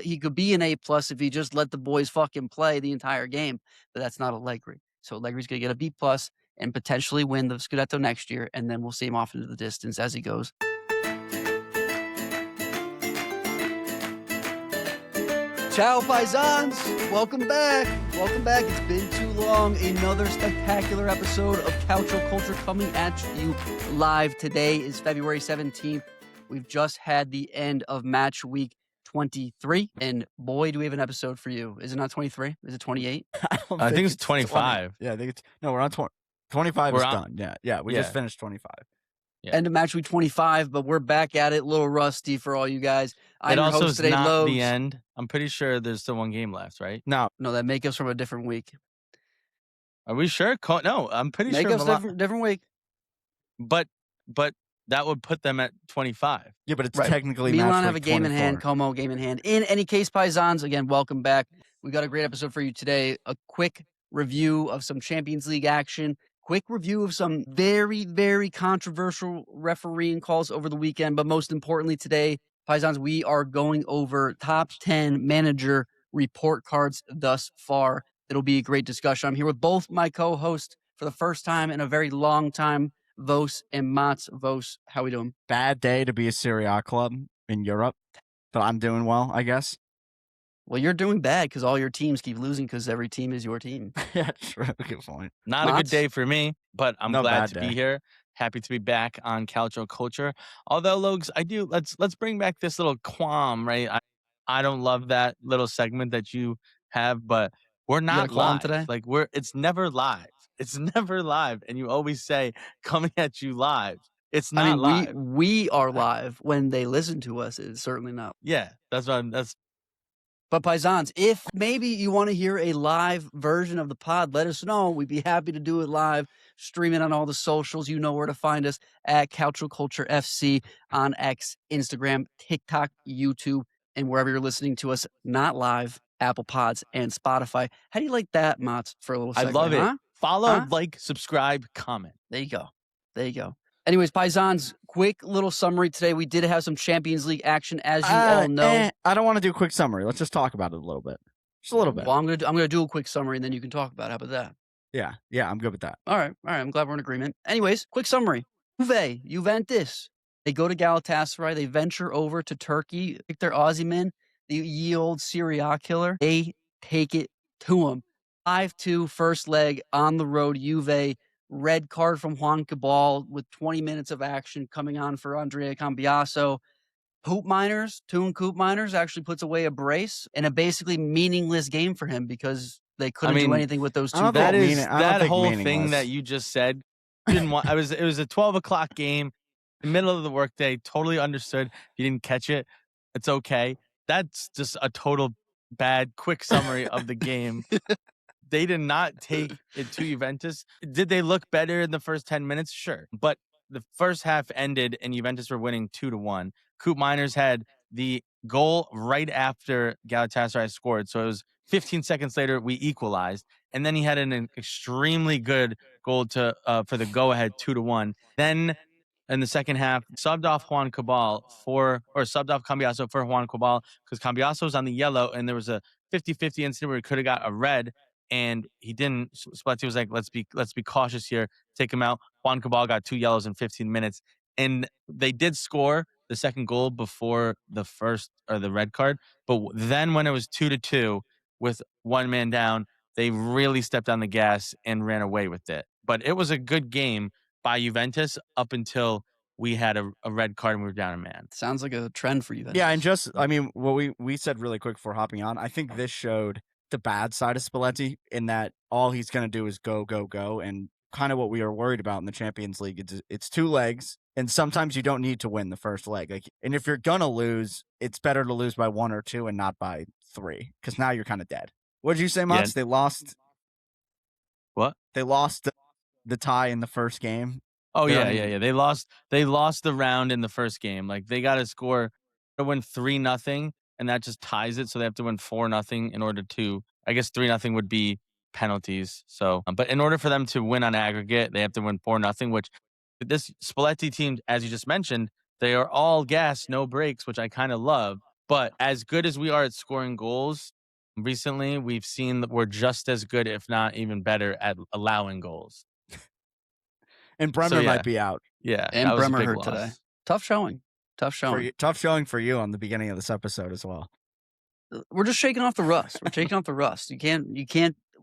He could be an A+ if he just let the boys fucking play the entire game, but that's not Allegri. So Allegri's going to get a B+ and potentially win the Scudetto next year, and then we'll see him off into the distance as he goes. Ciao, Paisans! Welcome back. Welcome back. It's been too long. Another spectacular episode of Calcio Culture coming at you live. Today is February 17th. We've just had the end of match week 23, and boy, do we have an episode for you. Is it not 23? Is it 28? I think it's 25. 20. Yeah, I think it's no. We're on 20. 25 is done. Yeah. We just finished 25. Yeah. End of match week 25, but we're back at it. A little rusty for all you guys. It also is not the end. I'm pretty sure there's still one game left, right? No, that makeup's from a different week. Are we sure? No, I'm pretty sure. Makeup's different week. But that would put them at 25. Yeah, but it's technically Milan have a game 24. In hand. Como game in hand. In any case, Paisans, again, welcome back. We got a great episode for you today. A quick review of some Champions League action. Quick review of some very, very controversial refereeing calls over the weekend. But most importantly today, Paisans, we are going over top 10 manager report cards thus far. It'll be a great discussion. I'm here with both my co-hosts for the first time in a very long time, Vos and Mats. Vos, how we doing? Bad day to be a Serie A club in Europe, but I'm doing well, I guess. Well, you're doing bad because all your teams keep losing because every team is your team. Yeah, true. Good point. Not a good day for me, but I'm glad to be here. Happy to be back on Calcio Culture. Although, Logs, let's bring back this little qualm, right? I don't love that little segment that you have, but we're not live today. Like it's never live. It's never live, and you always say coming at you live. It's not live. We are live when they listen to us. It's certainly not. Yeah, that's. But Paisans, if maybe you want to hear a live version of the pod, let us know. We'd be happy to do it live, stream it on all the socials. You know where to find us at Calcio Culture FC on X, Instagram, TikTok, YouTube, and wherever you're listening to us, not live, Apple Pods, and Spotify. How do you like that, Mats, for a little segment? I love it. Huh? Follow, like, subscribe, comment. There you go. Anyways, Paisans, quick little summary today. We did have some Champions League action, as you all know. I don't want to do a quick summary. Let's just talk about it a little bit. Just a little bit. Well, I'm gonna do a quick summary, and then you can talk about it. How about that? Yeah, I'm good with that. All right. I'm glad we're in agreement. Anyways, quick summary. Juventus. They go to Galatasaray. They venture over to Turkey, pick their Aussie men, the ye old Serie A killer. They take it to them. 5-2 first leg on the road. Juve. Red card from Juan Cabal with 20 minutes of action coming on for Andrea Cambiasso. Toon Coop Miners actually puts away a brace and a basically meaningless game for him because they couldn't do anything with those two. That whole thing that you just said. It was a 12 o'clock game, in the middle of the workday. Totally understood. If you didn't catch it, it's okay. That's just a total bad, quick summary of the game. They did not take it to Juventus. Did they look better in the first 10 minutes? Sure. But the first half ended and Juventus were winning 2-1. Coop Miners had the goal right after Galatasaray scored. So it was 15 seconds later, we equalized. And then he had an extremely good goal for the go-ahead 2-1. Then in the second half, subbed off Cambiasso for Juan Cabal because Cambiasso was on the yellow and there was a 50-50 incident where he could have got a red. And he didn't. Spalletti was like, let's be cautious here. Take him out. Juan Cabal got 2 yellows in 15 minutes. And they did score the second goal before the first or the red card. But then when it was 2-2 with one man down, they really stepped on the gas and ran away with it. But it was a good game by Juventus up until we had a red card and we were down a man. Sounds like a trend for Juventus. Yeah, and what we said really quick before hopping on, I think this showed the bad side of Spalletti in that all he's going to do is go, and kind of what we are worried about in the Champions League. It's 2 legs, and sometimes you don't need to win the first leg. And if you're going to lose, it's better to lose by 1 or 2 and not by 3, because now you're kind of dead. What did you say, Mats? Yeah. They lost. What? They lost the tie in the first game. Oh, yeah. They lost the round in the first game. Like, they got to score to win 3-0. And that just ties it. So they have to win 4-0 in order to, I guess 3-0 would be penalties. So, but in order for them to win on aggregate, they have to win 4-0, which this Spalletti team, as you just mentioned, they are all gas, no brakes, which I kind of love. But as good as we are at scoring goals, recently we've seen that we're just as good, if not even better, at allowing goals. And Bremer yeah. might be out. Yeah, And that was a Bremer big hurt loss. today. Tough showing. Tough showing. Tough showing for you on the beginning of this episode as well. We're just shaking off the rust. We're shaking off the rust. You can't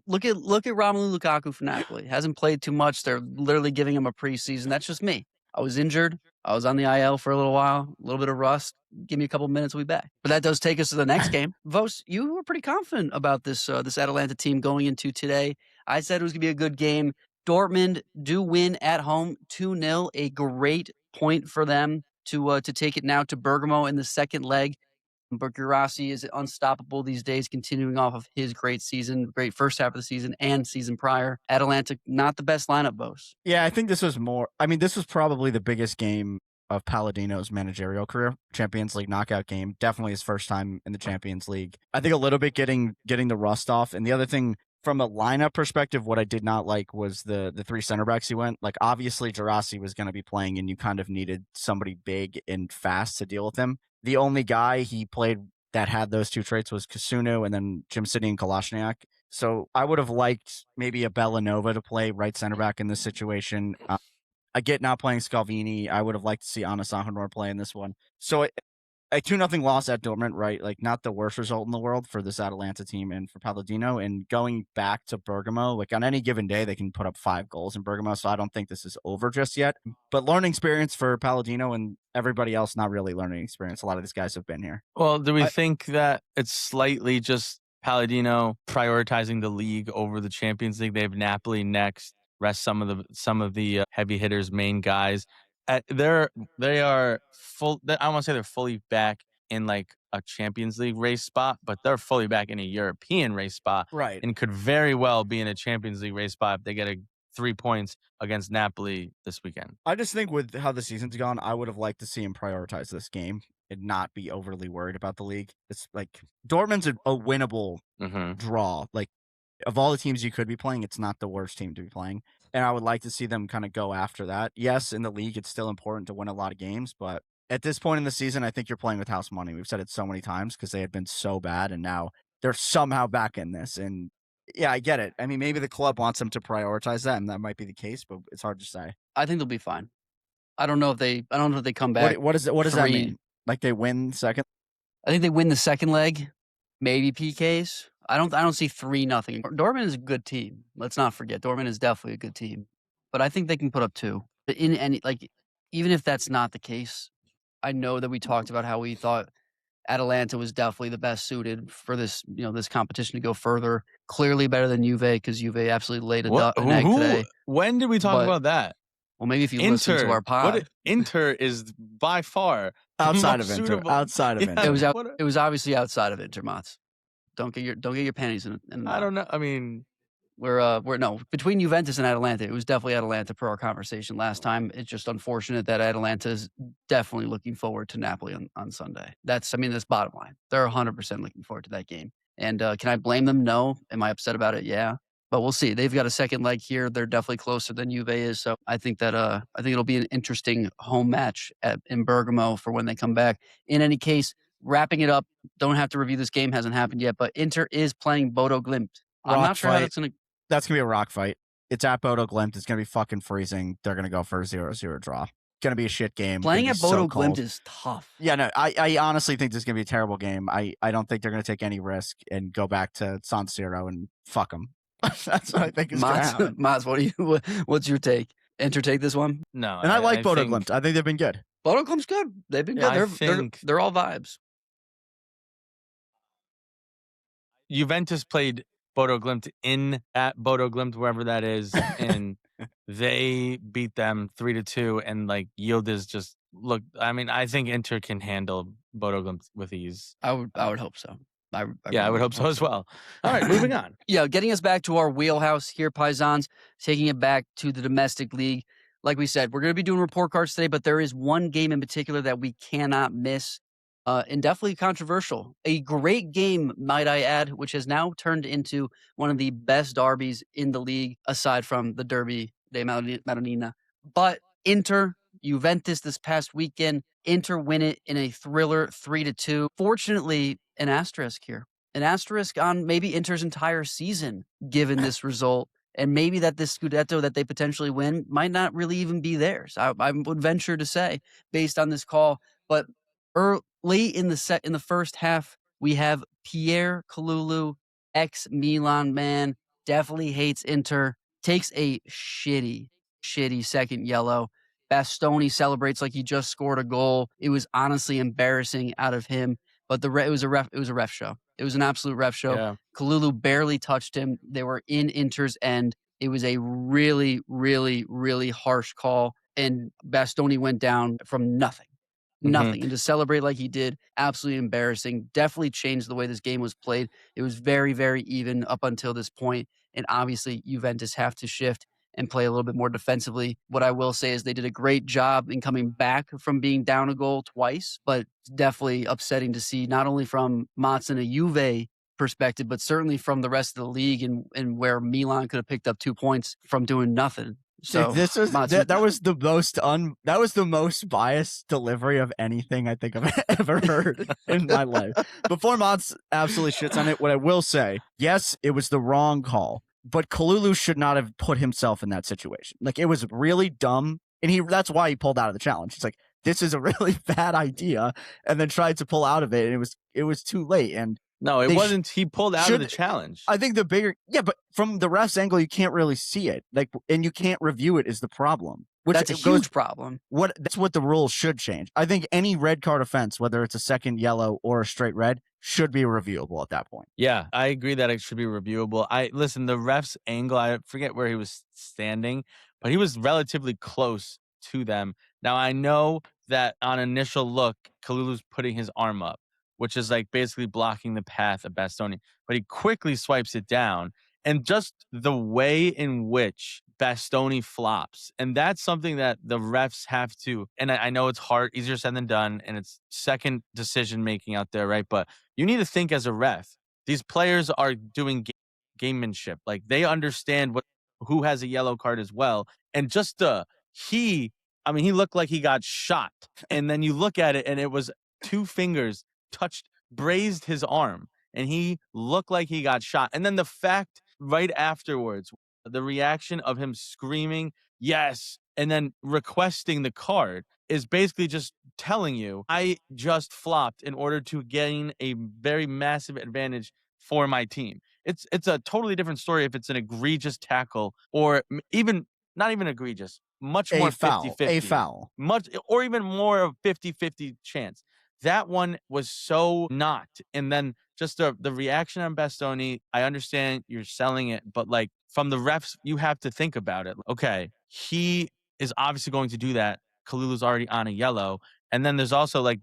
look at Romelu Lukaku for Napoli. Hasn't played too much. They're literally giving him a preseason. That's just me. I was injured. I was on the IL for a little while. A little bit of rust. Give me a couple minutes, we'll be back. But that does take us to the next game. Vos, you were pretty confident about this this Atalanta team going into today. I said it was going to be a good game. Dortmund do win at home 2-0. A great point for them to take it now to Bergamo in the second leg. But Guirassy is unstoppable these days, continuing off of his great season, great first half of the season and season prior. Atalanta, not the best lineup, Bose. Yeah, I think this was this was probably the biggest game of Palladino's managerial career. Champions League knockout game. Definitely his first time in the Champions League. I think a little bit getting the rust off. And the other thing, from a lineup perspective, what I did not like was the three center backs he went. Like, obviously, Guirassy was going to be playing, and you kind of needed somebody big and fast to deal with him. The only guy he played that had those two traits was Kasunu and then Jim Sidney and Kolasinac. So I would have liked maybe a Bellanova to play right center back in this situation. I get not playing Scalvini. I would have liked to see Ana Sanjonor play in this one. So a 2-0 loss at Dortmund, right? Like, not the worst result in the world for this Atalanta team and for Palladino. And going back to Bergamo, like, on any given day, they can put up 5 goals in Bergamo. So I don't think this is over just yet. But learning experience for Palladino and everybody else, not really learning experience. A lot of these guys have been here. Well, do we think that it's slightly just Palladino prioritizing the league over the Champions League? They have Napoli next, rest some of the heavy hitters, main guys. They are full. I want to say they're fully back in like a Champions League race spot, but they're fully back in a European race spot, right? And could very well be in a Champions League race spot if they get 3 points against Napoli this weekend. I just think with how the season's gone, I would have liked to see him prioritize this game and not be overly worried about the league. It's like Dortmund's a winnable draw. Like, of all the teams you could be playing, it's not the worst team to be playing. And I would like to see them kind of go after that. Yes, in the league, it's still important to win a lot of games. But at this point in the season, I think you're playing with house money. We've said it so many times because they had been so bad. And now they're somehow back in this. And yeah, I get it. I mean, maybe the club wants them to prioritize that, and that might be the case, but it's hard to say. I think they'll be fine. I don't know if they come back. What does that mean? Like, they win second? I think they win the second leg, maybe PKs. I don't see 3-0. Dortmund is a good team. Let's not forget, Dortmund is definitely a good team. But I think they can put up 2. Even if that's not the case, I know that we talked about how we thought Atalanta was definitely the best suited for this, this competition to go further. Clearly better than Juve, because Juve absolutely laid an egg today. When did we talk about that? Well, maybe if you listen to our pod. Inter is by far outside of Inter. It was obviously outside of Inter, Mats. Don't get your panties in. I don't know. I mean, we're between Juventus and Atalanta. It was definitely Atalanta per our conversation last time. It's just unfortunate that Atalanta is definitely looking forward to Napoli on Sunday. That's bottom line. They're 100% looking forward to that game. And can I blame them? No. Am I upset about it? Yeah. But we'll see. They've got a second leg here. They're definitely closer than Juve is. So I think it'll be an interesting home match in Bergamo for when they come back. In any case, wrapping it up, don't have to review this game, hasn't happened yet, but Inter is playing Bodo Glimt. I'm not sure how that's going to... That's going to be a rock fight. It's at Bodo Glimt. It's going to be fucking freezing. They're going to go for a 0-0 draw. Going to be a shit game. Playing at Bodo Glimt is tough. Yeah, no, I honestly think this is going to be a terrible game. I don't think they're going to take any risk and go back to San Siro and fuck them. That's what I think is going to happen. Mats, what's your take? Inter take this one? No. And I like Bodo Glimt. I think they've been good. Bodo Glimt's good. They've been good. They're all vibes. Juventus played Bodo Glimt at Bodo Glimt, wherever that is, and they beat them 3-2. And like Yield is just look. I mean, I think Inter can handle Bodo Glimt with ease. I would hope so. I would hope so as well. All right, moving on. Yeah, getting us back to our wheelhouse here, Paisans, taking it back to the domestic league. Like we said, we're going to be doing report cards today, but there is one game in particular that we cannot miss, and definitely controversial. A great game, might I add, which has now turned into one of the best derbies in the league, aside from the Derby de Madonnina. But Inter Juventus this past weekend. Inter win it in a thriller 3-2. Fortunately, an asterisk here. An asterisk on maybe Inter's entire season, given this result. And maybe that this Scudetto that they potentially win might not really even be theirs. I would venture to say, based on this call. But late in the first half, we have Pierre Kalulu, ex-Milan man, definitely hates Inter, takes a shitty second yellow. Bastoni celebrates like he just scored a goal. It was honestly embarrassing out of him, but it was a ref show. It was an absolute ref show. Yeah. Kalulu barely touched him. They were in Inter's end. It was a really, really, really harsh call, and Bastoni went down from nothing. Nothing. And to celebrate like he did, absolutely embarrassing. Definitely changed the way this game was played. It was very, very even up until this point. And obviously, Juventus have to shift and play a little bit more defensively. What I will say is they did a great job in coming back from being down a goal twice, but definitely upsetting to see not only from Mats and a Juve perspective, but certainly from the rest of the league and where Milan could have picked up 2 points from doing nothing. So this was Mats, that was the most biased delivery of anything I think I've ever heard in my life. Before Mods absolutely shits on it, what I will say, yes, it was the wrong call, but Kalulu should not have put himself in that situation. Like, it was really dumb, and that's why he pulled out of the challenge. He's like, this is a really bad idea, and then tried to pull out of it, and it was too late. And no, it wasn't. He pulled out of the challenge. I think but from the ref's angle, you can't really see it. Like, and you can't review it is the problem. That's a huge problem. That's what the rules should change. I think any red card offense, whether it's a second yellow or a straight red, should be reviewable at that point. Yeah, I agree that it should be reviewable. Listen, the ref's angle, I forget where he was standing, but he was relatively close to them. Now, I know that on initial look, Kalulu's putting his arm up, which is like basically blocking the path of Bastoni. But he quickly swipes it down. And just the way in which Bastoni flops, and that's something that the refs have to, and I know it's hard, easier said than done, and it's second decision making out there, right? But you need to think as a ref. These players are doing gamemanship. Like, they understand who has a yellow card as well. And just he looked like he got shot. And then you look at it, and it was 2 fingers grazed his arm, and he looked like he got shot. And then the fact right afterwards, the reaction of him screaming, yes, and then requesting the card is basically just telling you, I just flopped in order to gain a very massive advantage for my team. It's a totally different story if it's an egregious tackle, or even not even egregious, much more 50-50. A foul. Much, or even more of 50-50 chance. That one was so not. And then just the reaction on Bastoni, I understand you're selling it, but like, from the refs, you have to think about it. Okay, he is obviously going to do that. Kalulu's already on a yellow. And then there's also, like,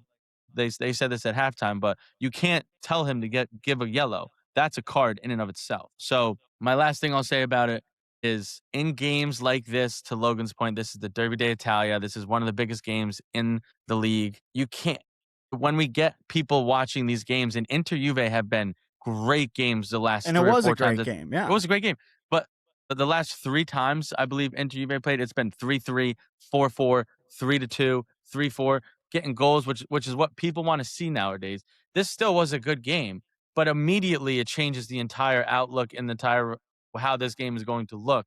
they said this at halftime, but you can't tell him to give a yellow. That's a card in and of itself. So my last thing I'll say about it is, in games like this, to Logan's point, this is the Derby d'Italia. This is one of the biggest games in the league. You can't, when we get people watching these games, and Inter Juve have been great games the last 3 or 4 times. And it was a great game, yeah. It was a great game. But the last 3 times I believe Inter Juve played, it's been 3-3, 4-4, 3-2, 3-4, getting goals, which is what people want to see nowadays. This still was a good game, but immediately it changes the entire outlook and the entire how this game is going to look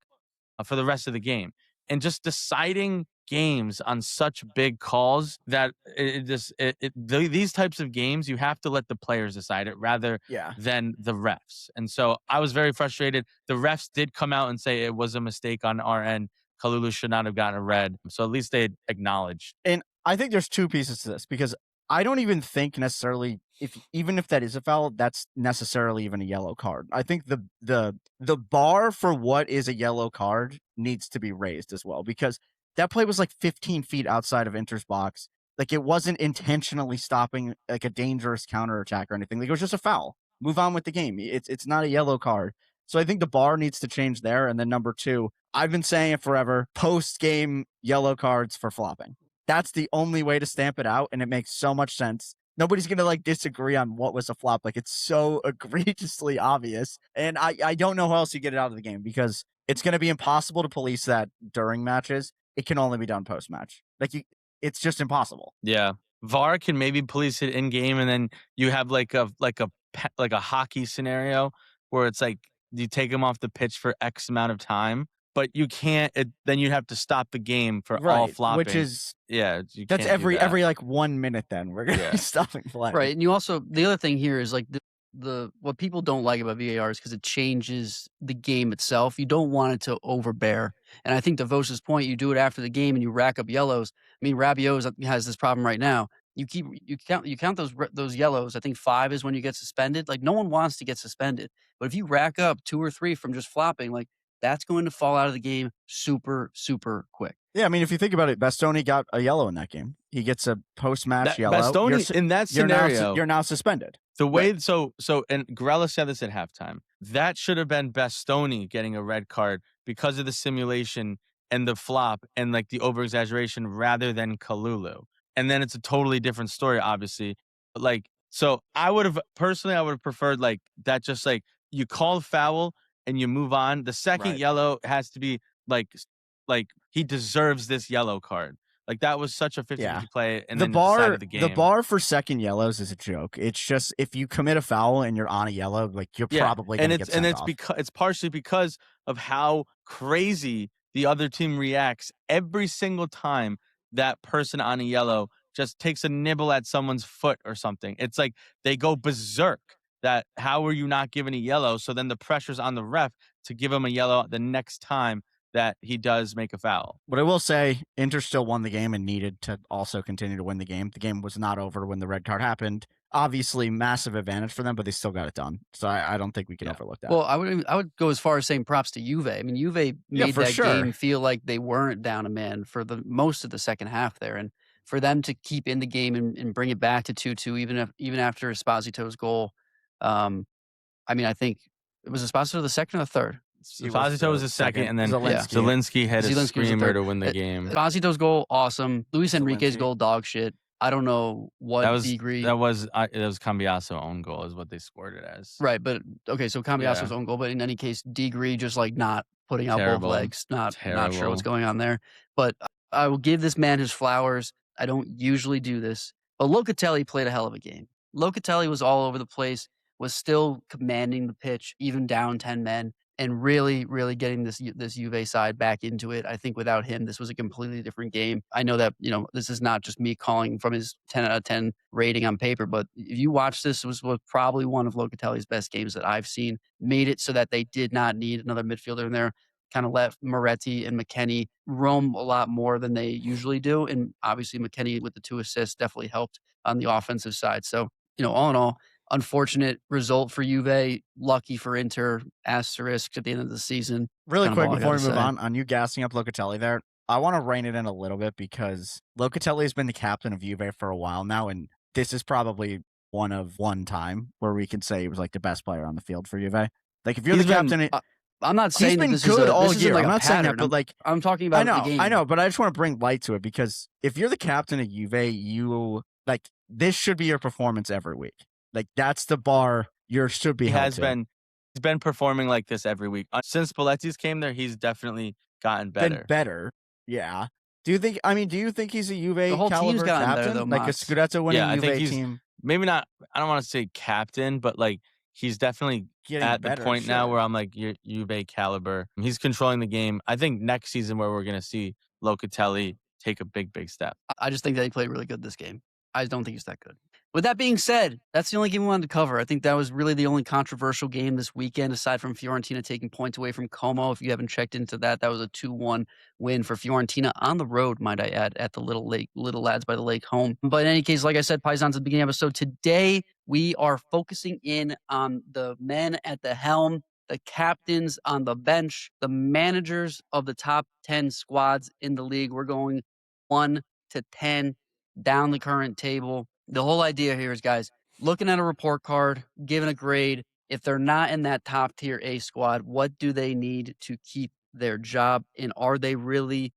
for the rest of the game. And just deciding games on such big calls, that these types of games, you have to let the players decide it rather than the refs. And so I was very frustrated. The refs did come out and say it was a mistake on our end. Kalulu should not have gotten a red. So at least they acknowledged. And I think there's 2 pieces to this, because I don't even think necessarily, even if that is a foul, that's necessarily even a yellow card. I think the bar for what is a yellow card needs to be raised as well, because that play was like 15 feet outside of Inter's box. Like, it wasn't intentionally stopping like a dangerous counterattack or anything. Like, it was just a foul. Move on with the game. It's not a yellow card. So I think the bar needs to change there. And then number 2, I've been saying it forever, post-game yellow cards for flopping. That's the only way to stamp it out, and it makes so much sense. Nobody's going to like disagree on what was a flop. Like, it's so egregiously obvious. And I don't know how else you get it out of the game, because it's going to be impossible to police that during matches. It can only be done post-match. It's just impossible. Yeah. VAR can maybe police it in game, and then you have like a hockey scenario where it's like you take him off the pitch for X amount of time, but you can't. Then you'd have to stop the game for all flopping. Which is you that's can't do that. every like 1 minute. Then we're gonna be stopping play. Right, and you also the other thing here is like the what people don't like about VAR is because it changes the game itself. You don't want it to overbear, and I think to Vosa's point, you do it after the game and you rack up yellows. I mean, Rabiot has this problem right now. You count those yellows. I think 5 is when you get suspended. Like no one wants to get suspended, but if you rack up 2 or 3 from just flopping, like that's going to fall out of the game super quick. Yeah, I mean, if you think about it, Bastoni got a yellow in that game. He gets a post-match yellow. Bastoni in that scenario, you're now suspended. The way and Grella said this at halftime. That should have been Bastoni getting a red card because of the simulation and the flop and like the over-exaggeration rather than Kalulu. And then it's a totally different story, obviously. But like, so I would have preferred like that, just like you call foul and you move on. The second yellow has to be like he deserves this yellow card. Like that was such a 50-50 play, and then decided the game. The bar for second yellows is a joke. It's just if you commit a foul and you're on a yellow, like you're probably going to get sent off. It's partially because of how crazy the other team reacts every single time that person on a yellow just takes a nibble at someone's foot or something. It's like they go berserk. That how are you not giving a yellow? So then the pressure's on the ref to give him a yellow the next time that he does make a foul. But I will say, Inter still won the game and needed to also continue to win the game. The game was not over when the red card happened. Obviously, massive advantage for them, but they still got it done. So I don't think we can overlook that. Well, I would go as far as saying props to Juve. I mean, Juve made that game feel like they weren't down a man for the most of the second half there, and for them to keep in the game and bring it back to 2-2, even after Esposito's goal. I mean, I think it was Esposito the second or the third. Esposito was the second, and then Zielinski had a screamer to win the game. Esposito's goal, awesome. Luis Enrique's goal, dog shit. I don't know what degree. It was Cambiasso own goal is what they scored it as. Right, but okay, so Cambiasso's own goal, but in any case, degree just like not putting out both legs, not sure what's going on there. But I will give this man his flowers. I don't usually do this, but Locatelli played a hell of a game. Locatelli was all over the place, was still commanding the pitch, even down 10 men. And really getting this Juve side back into it. I think without him, this was a completely different game. I know that, this is not just me calling from his 10 out of 10 rating on paper, but if you watch this, it was probably one of Locatelli's best games that I've seen. Made it so that they did not need another midfielder in there. Kind of let Moretti and McKennie roam a lot more than they usually do. And obviously McKennie with the 2 assists definitely helped on the offensive side. So, all in all, unfortunate result for Juve. Lucky for Inter. Asterisk at the end of the season. Really quick before we move on you gassing up Locatelli there, I want to rein it in a little bit because Locatelli has been the captain of Juve for a while now, and this is probably one time where we can say he was like the best player on the field for Juve. Like if you're the captain, I'm not saying he's been this good is all year. Like I'm not saying that, but like I'm talking about the game. I know, but I just want to bring light to it because if you're the captain of Juve, you like this should be your performance every week. Like that's the bar you should be held to. He's been performing like this every week. Since Spalletti's came there, he's definitely gotten better. Yeah. Do you think he's a Juve caliber captain? Better, though, like a Scudetto winning Juve team? Maybe not, I don't want to say captain, but like he's definitely at the point now where I'm like, you're Juve caliber. He's controlling the game. I think next season where we're going to see Locatelli take a big step. I just think that he played really good this game. I don't think he's that good. With that being said, that's the only game we wanted to cover. I think that was really the only controversial game this weekend, aside from Fiorentina taking points away from Como. If you haven't checked into that, that was a 2-1 win for Fiorentina on the road, might I add, at the Little Lads by the Lake home. But in any case, like I said, Paisans at the beginning of the episode, today we are focusing in on the men at the helm, the captains on the bench, the managers of the top 10 squads in the league. We're going 1 to 10 down the current table. The whole idea here is, guys, looking at a report card, giving a grade. If they're not in that top tier A squad, what do they need to keep their job? And are they really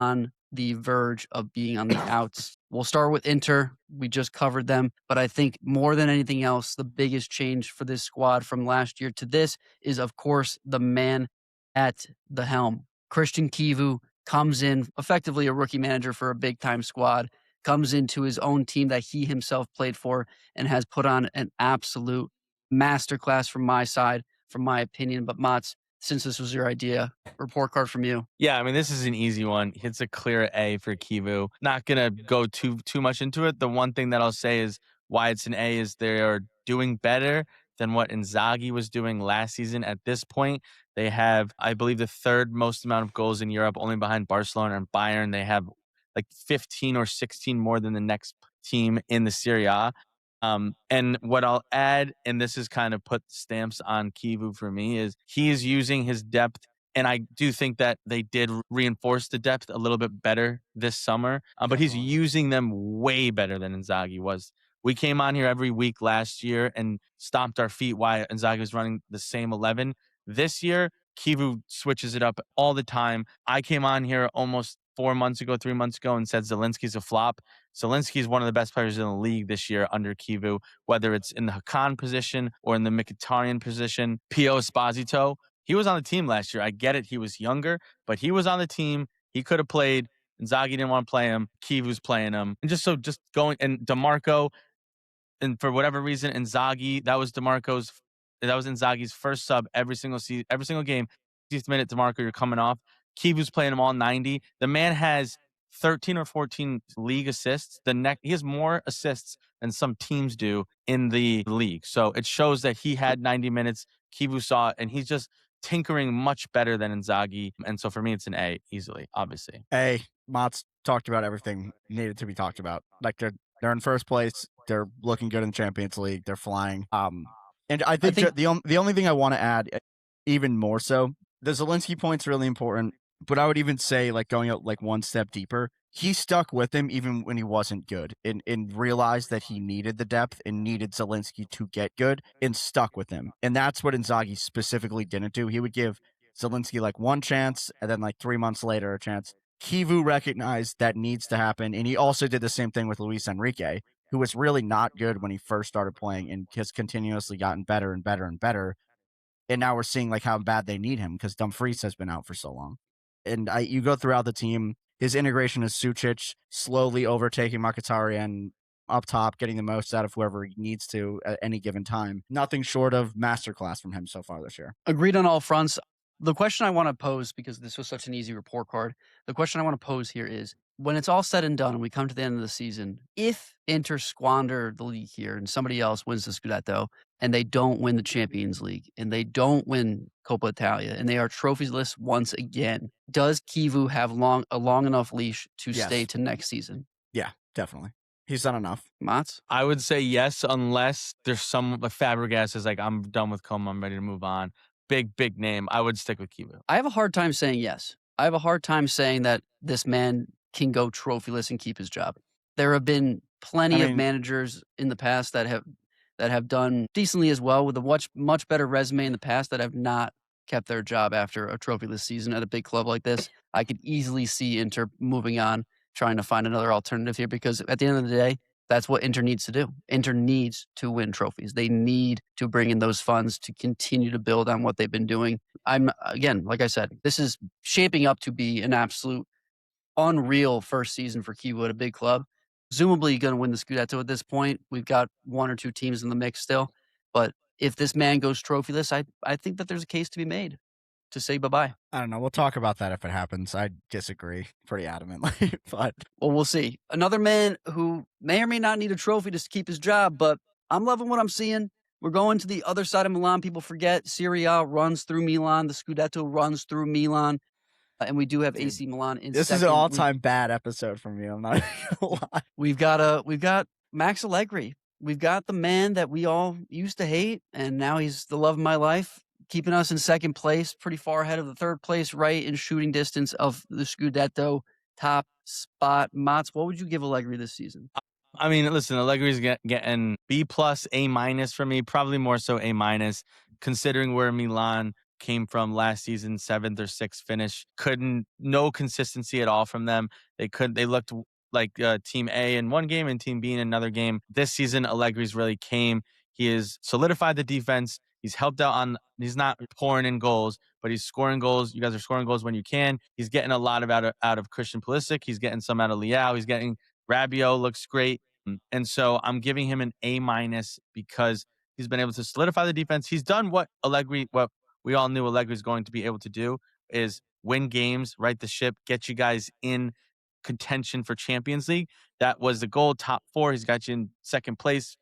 on the verge of being on the outs? We'll start with Inter. We just covered them. But I think more than anything else, the biggest change for this squad from last year to this is, of course, the man at the helm. Christian Chivu comes in effectively a rookie manager for a big-time squad, comes into his own team that he himself played for, and has put on an absolute masterclass from my side, from my opinion. But Mats, since this was your idea, report card from you. Yeah, I mean, this is an easy one. It's a clear A for Chivu. Not gonna go too much into it. The one thing that I'll say is why it's an A is they are doing better than what Inzaghi was doing last season. At this point, they have, I believe, the third most amount of goals in Europe, only behind Barcelona and Bayern. They have like 15 or 16 more than the next team in the Serie A. And what I'll add, and this is kind of put stamps on Chivu for me, is he is using his depth. And I do think that they did reinforce the depth a little bit better this summer, but he's using them way better than Inzaghi was. We came on here every week last year and stomped our feet while Inzaghi was running the same 11. This year, Chivu switches it up all the time. I came on here almost 3 months ago, and said Zielinski's a flop. Zielinski is one of the best players in the league this year under Chivu, whether it's in the Hakan position or in the Mkhitaryan position. Pio Esposito, he was on the team last year. I get it. He was younger, but he was on the team. He could have played. Inzaghi didn't want to play him. Chivu's playing him. And just going, and DeMarco, and for whatever reason, that was Inzaghi's first sub every single game. 60th minute, DeMarco, you're coming off. Chivu's playing him all 90. The man has 13 or 14 league assists. He has more assists than some teams do in the league. So it shows that he had 90 minutes. Chivu saw it, and he's just tinkering much better than Inzaghi. And so for me, it's an A, easily, obviously. A. Mott's talked about everything needed to be talked about. Like they're in first place. They're looking good in the Champions League. They're flying. And I think the only thing I want to add, even more so, the Zielinski point's really important. But I would even say, like, going out like one step deeper, he stuck with him even when he wasn't good, and realized that he needed the depth and needed Zielinski to get good, and stuck with him. And that's what Inzaghi specifically didn't do. He would give Zielinski like one chance, and then like 3 months later a chance. Chivu recognized that needs to happen, and he also did the same thing with Luis Enrique, who was really not good when he first started playing and has continuously gotten better and better and better. And now we're seeing like how bad they need him because Dumfries has been out for so long. And you go throughout the team, his integration is Sucic slowly overtaking Mkhitaryan up top, getting the most out of whoever he needs to at any given time. Nothing short of masterclass from him so far this year. Agreed on all fronts. The question I want to pose, because this was such an easy report card, the question I want to pose here is, when it's all said and done and we come to the end of the season, if Inter squander the league here and somebody else wins the Scudetto and they don't win the Champions League and they don't win Coppa Italia and they are trophyless once again, does Chivu have a long enough leash to stay to next season? Yeah, definitely. He's done enough. Mats? I would say yes, unless there's some Fabregas is like, I'm done with Como, I'm ready to move on. Big name. I would stick with Chivu. I have a hard time saying yes. I have a hard time saying that this man can go trophyless and keep his job. There have been plenty of managers in the past that have done decently as well with a much better resume in the past that have not kept their job after a trophyless season at a big club like this. I could easily see Inter moving on, trying to find another alternative here, because at the end of the day, that's what Inter needs to do. Inter needs to win trophies. They need to bring in those funds to continue to build on what they've been doing. Again, like I said, this is shaping up to be an absolute unreal first season for Chivu at a big club. Presumably going to win the Scudetto at this point. We've got one or two teams in the mix still. But if this man goes trophyless, I think that there's a case to be made to say bye-bye. I don't know. We'll talk about that if it happens. I disagree pretty adamantly, but well, we'll see. Another man who may or may not need a trophy to keep his job, but I'm loving what I'm seeing. We're going to the other side of Milan. People forget Serie A runs through Milan. The Scudetto runs through Milan. And we do have AC Milan in this second. Is an all-time bad episode for me. I'm not gonna lie. We've got Max Allegri. We've got the man that we all used to hate, and now he's the love of my life, keeping us in second place, pretty far ahead of the third place, right in shooting distance of the Scudetto top spot. Mats, what would you give Allegri this season? I mean, listen, Allegri's getting B+, A- for me, probably more so A-, considering where Milan came from last season, 7th or 6th finish. No consistency at all from them. They looked like Team A in one game and Team B in another game. This season, Allegri's really came. He has solidified the defense. He's helped out on. He's not pouring in goals, but he's scoring goals. You guys are scoring goals when you can. He's getting a lot of out of Christian Pulisic. He's getting some out of Leao. He's getting Rabiot looks great, and so I'm giving him an A minus because he's been able to solidify the defense. He's done what we all knew Allegri was going to be able to do is win games, right the ship, get you guys in contention for Champions League. That was the goal. Top 4. He's got you in second place.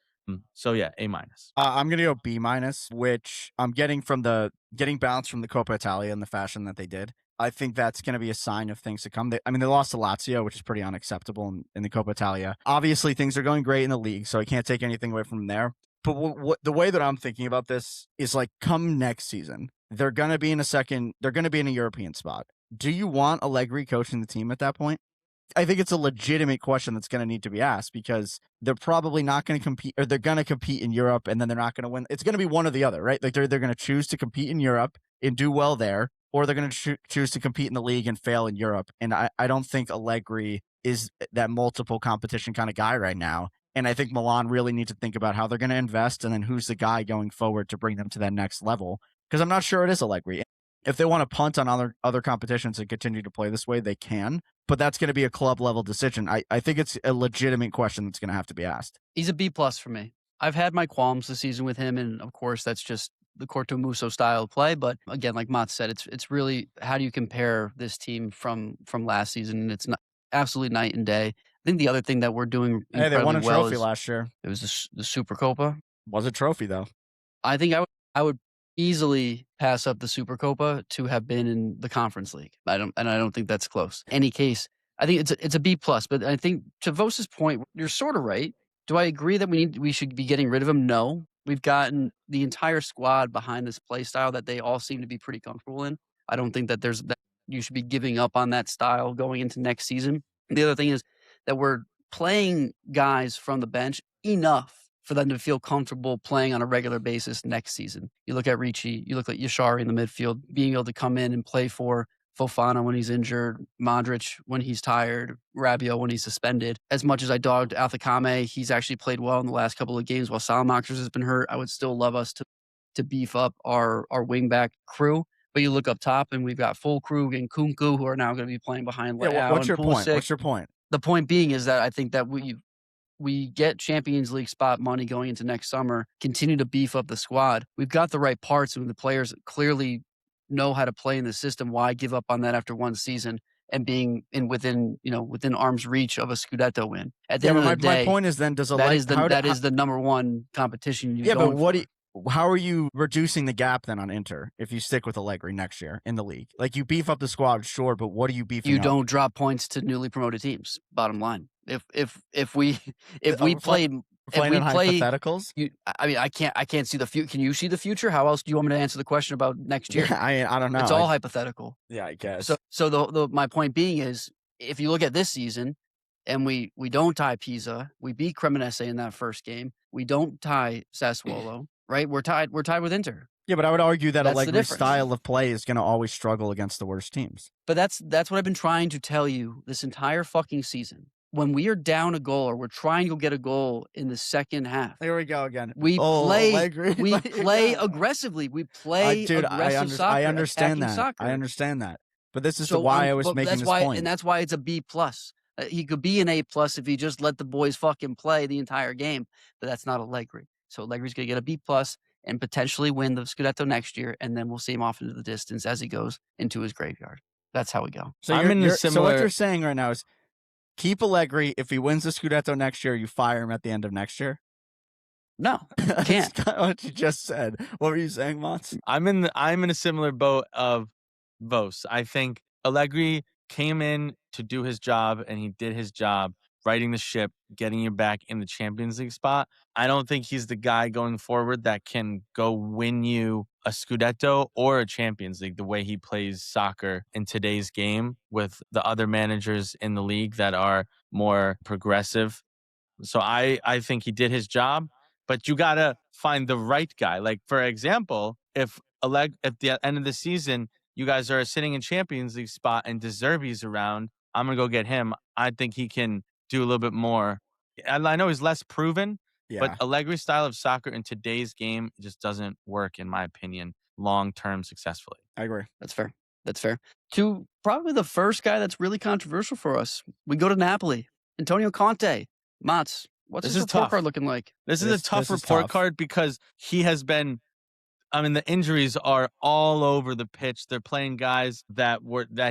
So yeah, A minus. I'm gonna go B minus, which I'm getting balance from the Coppa Italia and the fashion that they did. I think that's going to be a sign of things to come. They lost to Lazio, which is pretty unacceptable in the Coppa Italia. Obviously, things are going great in the league, so I can't take anything away from there. But the way that I'm thinking about this is like, come next season, they're going to be in a European spot. Do you want Allegri coaching the team at that point? I think it's a legitimate question that's going to need to be asked because they're probably not going to compete, or they're going to compete in Europe and then they're not going to win. It's going to be one or the other, right? Like they're going to choose to compete in Europe and do well there, or they're going to choose to compete in the league and fail in Europe. And I don't think Allegri is that multiple competition kind of guy right now. And I think Milan really need to think about how they're going to invest and then who's the guy going forward to bring them to that next level. Because I'm not sure it is Allegri. If they want to punt on other competitions and continue to play this way, they can. But that's going to be a club level decision. I think it's a legitimate question that's going to have to be asked. He's a B+ for me. I've had my qualms this season with him, and of course that's just the Corto Musso style of play. But again, like Mats said, it's really, how do you compare this team from last season? And it's not absolutely night and day. I think the other thing that we're doing incredibly they won a well trophy is last year. it was the Supercopa. Was a trophy though. I think I would easily pass up the Supercopa to have been in the Conference League. I don't think that's close. Any case, I think it's a B+. But I think to Vos's point, you're sort of right. Do I agree that we should be getting rid of him? No. We've gotten the entire squad behind this play style that they all seem to be pretty comfortable in. I don't think that you should be giving up on that style going into next season. And the other thing is that we're playing guys from the bench enough for them to feel comfortable playing on a regular basis next season. You look at Ricci, you look at Yashari in the midfield, being able to come in and play for Fofana when he's injured, Modric when he's tired, Rabiot when he's suspended. As much as I dogged Althakame, he's actually played well in the last couple of games while Salamakers has been hurt. I would still love us to beef up our wingback crew. But you look up top and we've got Fulkrug and Kunku who are now going to be playing behind Leao. What's your point? What's your point? The point being is that I think that we get Champions League spot money going into next summer, continue to beef up the squad. We've got the right parts and the players clearly know how to play in the system. Why give up on that after one season and being within arm's reach of a Scudetto win? At the end of the day, my point is then is the number one competition. How are you reducing the gap then on Inter if you stick with Allegri next year in the league? Like you beef up the squad, sure, but what are you beefing? You don't drop points to newly promoted teams. Bottom line, if we play hypotheticals, I can't see the future. Can you see the future? How else do you want me to answer the question about next year? Yeah, I don't know. It's all hypothetical. Yeah, I guess. So my point being is, if you look at this season, and we don't tie Pisa, we beat Cremonese in that first game. We don't tie Sassuolo. Right, we're tied with Inter. Yeah, but I would argue that Allegri's style of play is going to always struggle against the worst teams. But that's what I've been trying to tell you this entire fucking season. When we are down a goal or we're trying to get a goal in the second half, here we go again. We play aggressively. We play aggressive soccer. I understand that. Soccer. I understand that. But this is why I was making this point. And that's why it's a B+. He could be an A+ if he just let the boys fucking play the entire game. But that's not Allegri. So Allegri's going to get a B+ and potentially win the Scudetto next year, and then we'll see him off into the distance as he goes into his graveyard. That's how we go. So so what you're saying right now is keep Allegri. If he wins the Scudetto next year, you fire him at the end of next year? No, can't. That's kind of what you just said. What were you saying, Mats? I'm in a similar boat of Vos. I think Allegri came in to do his job, and he did his job, righting the ship, getting you back in the Champions League spot. I don't think he's the guy going forward that can go win you a Scudetto or a Champions League the way he plays soccer in today's game with the other managers in the league that are more progressive. So I think he did his job, but you got to find the right guy. Like, for example, if at the end of the season, you guys are sitting in Champions League spot and De Zerbi's around, I'm going to go get him. I think he can do a little bit more. I know he's less proven, But Yeah, Allegri's style of soccer in today's game just doesn't work, in my opinion, long-term successfully. I agree. That's fair. That's fair. To probably the first guy that's really controversial for us, we go to Napoli. Antonio Conte. Mats, what's This his is report tough. card looking like? This is a tough this is report tough. card because he has been the injuries are all over the pitch. They're playing guys that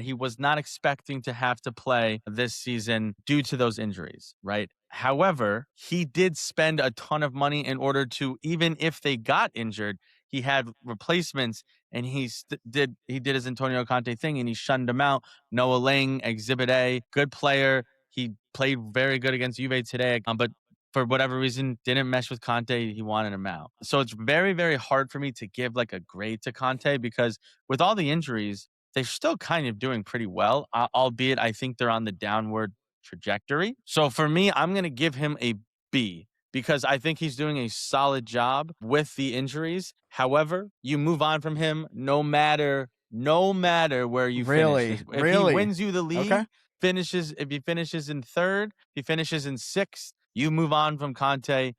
he was not expecting to have to play this season due to those injuries, right? However, he did spend a ton of money in order to, even if they got injured, he had replacements, and he did his Antonio Conte thing, and he shunned them out. Noah Lang, Exhibit A, good player. He played very good against Juve today, but for whatever reason, didn't mesh with Conte. He wanted him out. So it's very, very hard for me to give like a grade to Conte because with all the injuries, they're still kind of doing pretty well, albeit I think they're on the downward trajectory. So for me, I'm going to give him a B because I think he's doing a solid job with the injuries. However, you move on from him no matter where you Really? finish. If Really? he wins you the league, Okay. if he finishes in third, if he finishes in sixth, you move on from Conte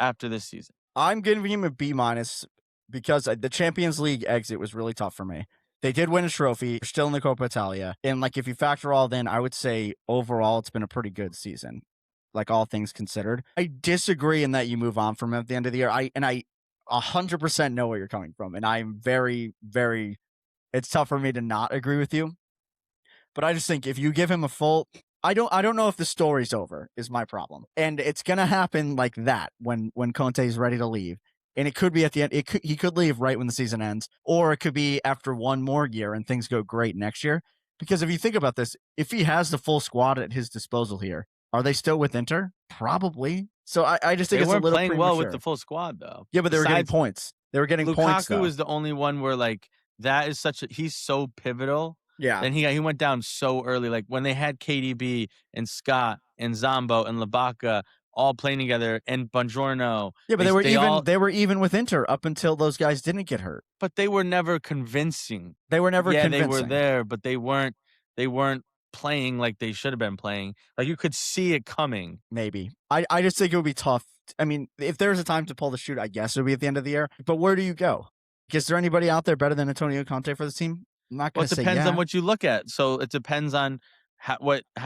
after this season. I'm giving him a B- because the Champions League exit was really tough for me. They did win a trophy, they're still in the Coppa Italia. And like if you factor all in, I would say overall it's been a pretty good season. Like all things considered. I disagree in that you move on from him at the end of the year. I 100% know where you're coming from. And I'm very, very, it's tough for me to not agree with you. But I just think if you give him a full, I don't know if the story's over is my problem. And it's going to happen like that when Conte is ready to leave. And it could be at the end. He could leave right when the season ends, or it could be after one more year and things go great next year. Because if you think about this, if he has the full squad at his disposal here, are they still with Inter? Probably. So I just think it's a little playing premature. well with the full squad though. Yeah, but they were getting points. They were getting points. Lukaku is the only one where like that is he's so pivotal. Yeah. And he went down so early. Like when they had KDB and Scott and Zombo and Labaka all playing together and Buongiorno. Yeah, but they were even with Inter up until those guys didn't get hurt. But they were never convincing. They were never convincing. They were there, but they weren't playing like they should have been playing. Like you could see it coming. Maybe. I just think it would be tough. I mean, if there's a time to pull the shoot, I guess it would be at the end of the year. But where do you go? Is there anybody out there better than Antonio Conte for this team? I'm not going to say it depends yeah. on what you look at. So it depends on how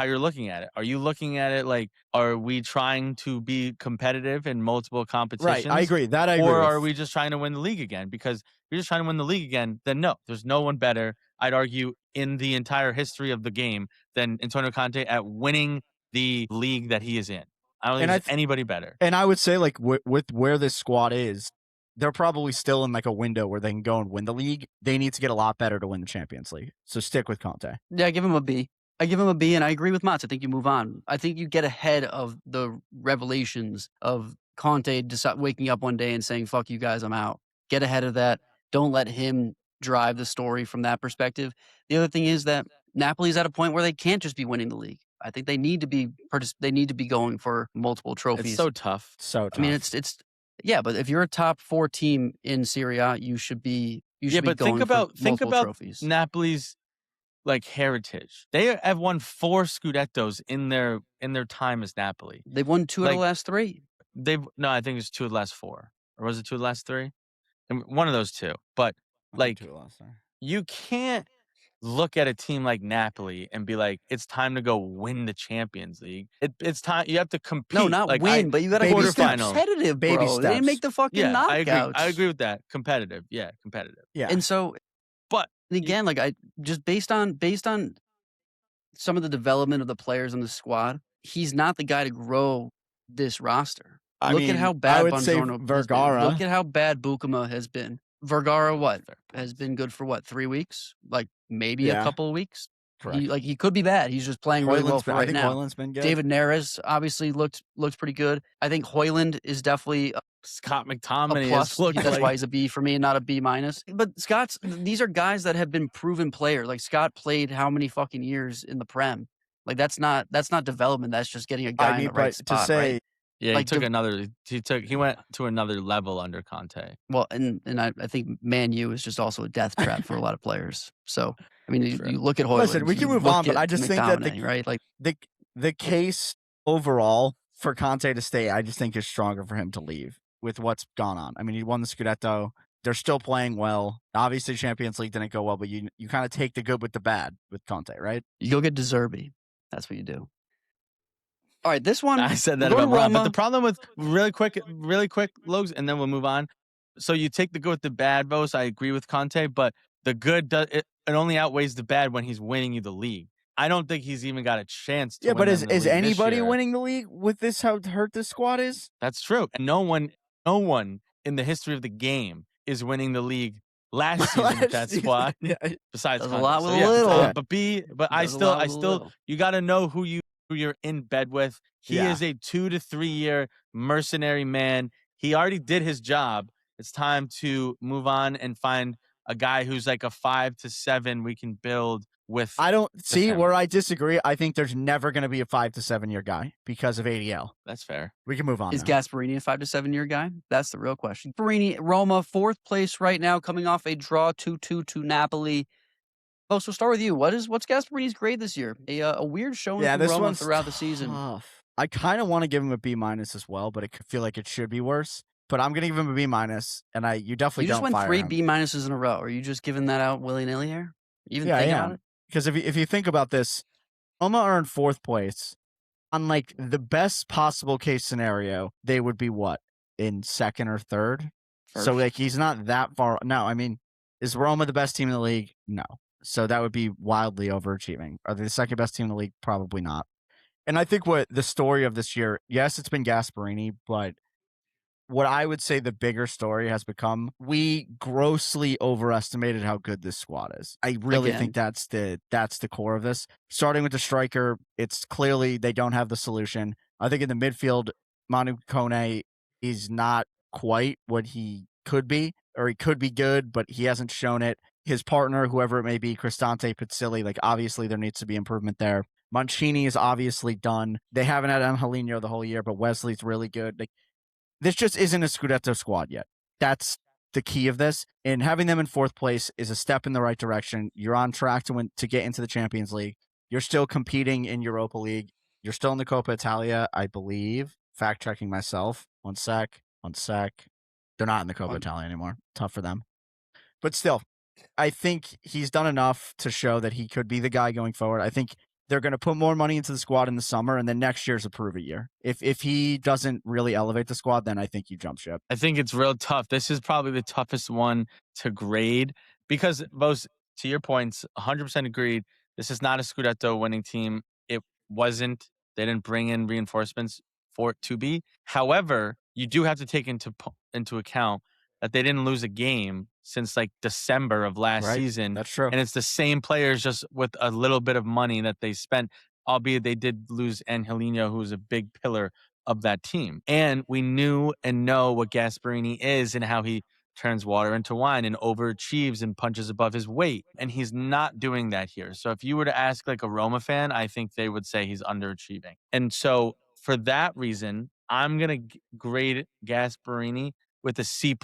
you're looking at it. Are you looking at it like, are we trying to be competitive in multiple competitions? Right, I agree. That I agree. Or are we just trying to win the league again? Because if you're just trying to win the league again, then no, there's no one better, I'd argue, in the entire history of the game than Antonio Conte at winning the league that he is in. I don't think there's anybody better. And I would say, like, with where this squad is, they're probably still in like a window where they can go and win the league. They need to get a lot better to win the Champions League. So stick with Conte. Yeah, I give him a B. I give him a B, and I agree with Mats. I think you move on. I think you get ahead of the revelations of Conte waking up one day and saying, fuck you guys, I'm out. Get ahead of that. Don't let him drive the story from that perspective. The other thing is that Napoli's at a point where they can't just be winning the league. I think they need to be going for multiple trophies. It's so tough. So tough. I mean, it's yeah, but if you're a top 4 team in Serie A, you should be but going think about trophies. Napoli's like heritage. They have won 4 Scudettos in their time as Napoli. They've won 2 of the last 3. I think it's 2 of the last 4. Or was it 2 of the last 3? One of those 2. But like you can't look at a team like Napoli and be like, it's time to go win the Champions League. It's time. You have to compete. No, not like, win, but you got to be competitive, bro. Baby steps. They didn't make the fucking knockouts. I agree with that. Competitive. Yeah, competitive. Yeah. And so, but again, like I just based on some of the development of the players on the squad, he's not the guy to grow this roster. Look at how bad Buongiorno Vergara. Look at how bad Bukema has been. Vergara, has been good for 3 weeks? Like maybe a couple of weeks. Correct. He could be bad. He's just playing really well for right now. Hoyland's been good. David Neres obviously looks pretty good. I think Hoyland is definitely Scott McTominay a plus. That's like, why he's a B for me and not a B minus. But these are guys that have been proven players. Like Scott played how many fucking years in the Prem? Like that's not development. That's just getting a guy in the right spot. Right? Yeah, like he went to another level under Conte. Well, and I think Man U is just also a death trap for a lot of players. So I mean, you look at Hoyland. Listen, we can move on, but I just think that right, like the case overall for Conte to stay, I just think is stronger for him to leave with what's gone on. I mean, he won the Scudetto. They're still playing well. Obviously, Champions League didn't go well, but you kind of take the good with the bad with Conte, right? You go get De Zerbi. That's what you do. All right, this one. I said that we'll about go to Milan, but Roma. the problem with really quick, Logs, and then we'll move on. So you take the good with the bad, Bose. I agree with Conte, but the good it only outweighs the bad when he's winning you the league. I don't think he's even got a chance to Yeah, win but them is the league this anybody year. winning the league with this? How hurt this squad is? That's true. And no one in the history of the game is winning the league last season with that squad. Yeah. Besides Does a Conte. lot with So, a yeah. little. But I Does a lot with a still little. you got to know who you're in bed with. He Yeah. is a 2 to 3 year mercenary man. He already did his job. It's time to move on and find a guy who's like a 5 to 7 we can build with. I don't see him. where I disagree. I think there's never going to be a 5 to 7 year guy because of ADL. That's fair. We can move on. Is now. Gasperini a 5 to 7 year guy? That's the real question. Gasperini, Roma, 4th place right now, coming off a draw 2-2 to Napoli. Oh, so start with you. What's Gasperini's grade this year? A weird showing from this Roma one's throughout the season. tough. I kind of want to give him a B- as well, but I feel like it should be worse. But I'm gonna give him a B-, and you definitely You just don't went fire 3 him. B- in a row. Are you just giving that out willy nilly here? Even Yeah, think I about am. it. Because if you think about this, Roma are in 4th place. On like the best possible case scenario, they would be what, in 2nd or 3rd? So like he's not that far. No, I mean, is Roma the best team in the league? No. So that would be wildly overachieving. Are they the 2nd best team in the league? Probably not. And I think what the story of this year, yes, it's been Gasperini, but what I would say the bigger story has become, we grossly overestimated how good this squad is. I really think that's the core of this. Starting with the striker, it's clearly they don't have the solution. I think in the midfield, Manu Kone is not quite what he could be, or he could be good, but he hasn't shown it. His partner, whoever it may be, Cristante Pizzilli, like obviously there needs to be improvement there. Mancini is obviously done. They haven't had Angelino the whole year, but Wesley's really good. Like, this just isn't a Scudetto squad yet. That's the key of this. And having them in 4th place is a step in the right direction. You're on track to get into the Champions League. You're still competing in Europa League. You're still in the Coppa Italia, I believe. Fact checking myself. One sec. They're not in the Coppa Italia anymore. Tough for them. But still, I think he's done enough to show that he could be the guy going forward. I think they're going to put more money into the squad in the summer, and then next year's a prove-it year. If he doesn't really elevate the squad, then I think you jump ship. I think it's real tough. This is probably the toughest one to grade because, both to your points, 100% agreed. This is not a Scudetto winning team. It wasn't. They didn't bring in reinforcements for it to be. However, you do have to take into account that they didn't lose a game since like December of last season. That's true. And it's the same players just with a little bit of money that they spent, albeit they did lose Angelino, who was a big pillar of that team. And we knew and know what Gasperini is and how he turns water into wine and overachieves and punches above his weight. And he's not doing that here. So if you were to ask like a Roma fan, I think they would say he's underachieving. And so for that reason, I'm going to grade Gasperini with a C+.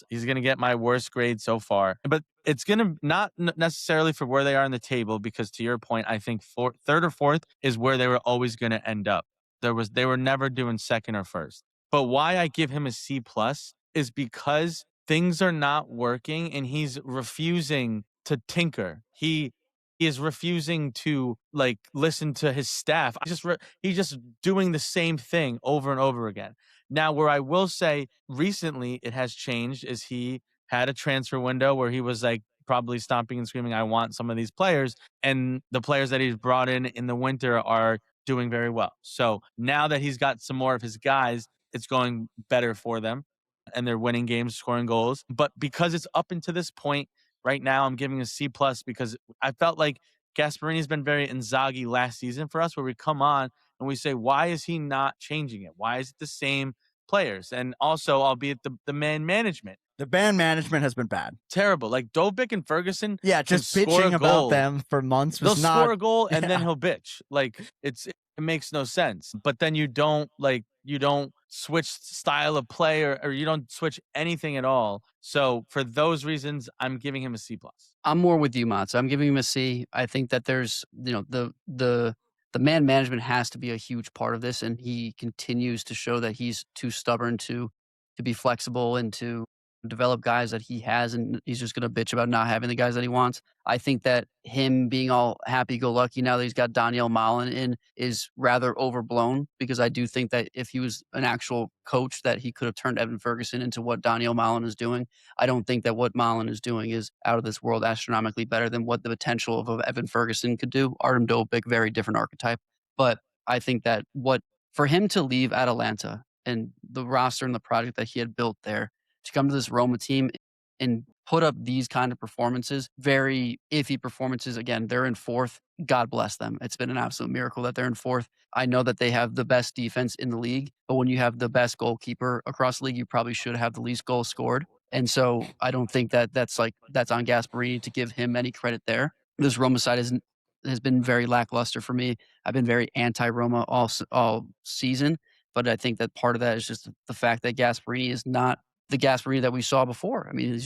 He's going to get my worst grade so far. But it's going to not necessarily for where they are in the table, because to your point, I think 3rd or 4th is where they were always going to end up. They were never doing 2nd or 1st. But why I give him a C+ is because things are not working and he's refusing to tinker. He is refusing to like listen to his staff. He's just doing the same thing over and over again. Now, where I will say recently it has changed is he had a transfer window where he was like probably stomping and screaming, I want some of these players. And the players that he's brought in the winter are doing very well. So now that he's got some more of his guys, it's going better for them and they're winning games, scoring goals. But because it's up until this point, right now I'm giving a C+ because I felt like Gasperini's been very Inzaghi last season for us, where we come on and we say, why is he not changing it? Why is it the same players? And also, albeit the man management. The man management has been bad. Terrible. Like Dovbyk and Ferguson. Yeah, just bitching about them for months. They'll score a goal and then he'll bitch. Like it makes no sense. But then you don't switch style of play or you don't switch anything at all. So for those reasons, I'm giving him a C+. I'm more with you, Mats. I'm giving him a C. I think that there's, the the man management has to be a huge part of this, and he continues to show that he's too stubborn to be flexible and to develop guys that he has, and he's just gonna bitch about not having the guys that he wants. I think that him being all happy-go-lucky now that he's got Daniel Malin in is rather overblown, because I do think that if he was an actual coach that he could have turned Evan Ferguson into what Daniel Malin is doing. I don't think that what Malin is doing is out of this world astronomically better than what the potential of a Evan Ferguson could do. Artem Dopik, very different archetype. But I think that for him to leave Atalanta and the roster and the project that he had built there to come to this Roma team and put up these kind of performances, very iffy performances. Again, they're in fourth. God bless them. It's been an absolute miracle that they're in fourth. I know that they have the best defense in the league, but when you have the best goalkeeper across the league, you probably should have the least goals scored. And so I don't think that that's on Gasperini to give him any credit there. This Roma side has been very lackluster for me. I've been very anti-Roma all season, but I think that part of that is just the fact that Gasperini is not the Gasperini that we saw before. I mean,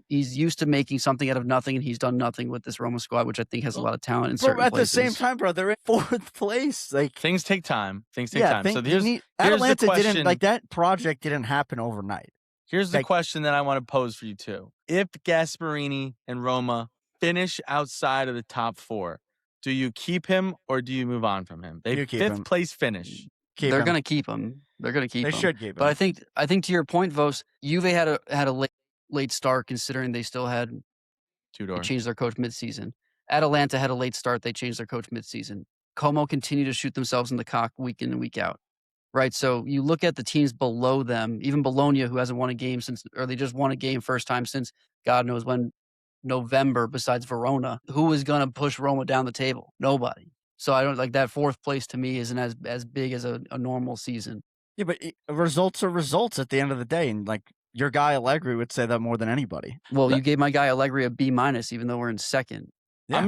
he's used to making something out of nothing, and he's done nothing with this Roma squad, which I think has a lot of talent in certain places. At the same time, bro, they're in fourth place. Like, things take time. Things take time. So here's Atalanta the question. didn't, like, that project didn't happen overnight. Here's the question that I want to pose for you too. If Gasperini and Roma finish outside of the top four, do you keep him or do you move on from him? They fifth place finish. They're going to keep him. They're going to keep him. They should keep him. But I think to your point, Vos, Juve had a late start considering they still had Tudor. They changed their coach midseason. Atalanta had a late start. They changed their coach midseason. Como continued to shoot themselves in the cock week in and week out. Right? So you look at the teams below them, even Bologna, who hasn't won a game or they just won a game first time since God knows when, November, besides Verona. Who is going to push Roma down the table? Nobody. So I don't like that fourth place to me isn't as big as a normal season. Yeah, but results are results at the end of the day. And like your guy Allegri would say that more than anybody. Well, you gave my guy Allegri a B-, even though we're in second. Yeah.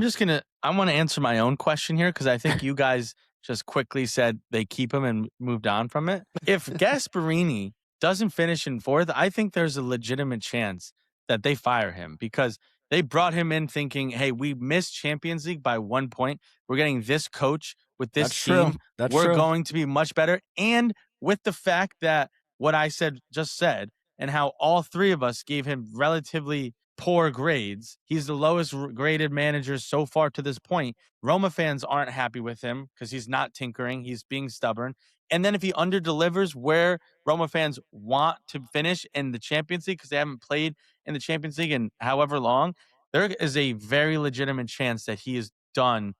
I want to answer my own question here because I think you guys just quickly said they keep him and moved on from it. If Gasperini doesn't finish in fourth, I think there's a legitimate chance that they fire him because they brought him in thinking, hey, we missed Champions League by 1 point. We're getting this coach with this team. We're going to be much better. And with the fact that what I just said, and how all three of us gave him relatively poor grades. He's the lowest graded manager so far to this point. Roma fans aren't happy with him because he's not tinkering. He's being stubborn. And then if he underdelivers where Roma fans want to finish in the Champions League because they haven't played in the Champions League in however long, there is a very legitimate chance that he is done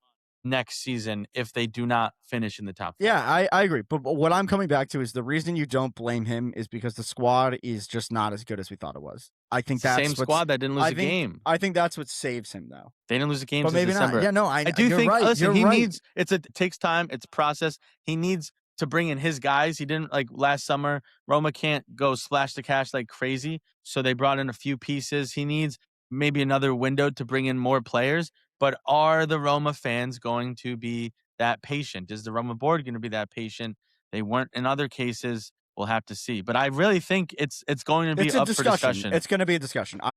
next season if they do not finish in the top four. Yeah, I agree. But what I'm coming back to is the reason you don't blame him is because the squad is just not as good as we thought it was. I think that's the same squad that didn't lose a game. I think that's what saves him, though. They didn't lose a game but since maybe December. Not. Yeah, no, I do think. Right, listen, he needs. It takes time. It's a process. He needs to bring in his guys. He didn't like last summer. Roma can't go splash the cash like crazy, so they brought in a few pieces. He needs maybe another window to bring in more players. But are the Roma fans going to be that patient? Is the Roma board going to be that patient? They weren't in other cases. We'll have to see. But I really think it's going to be up for discussion. It's going to be a discussion. I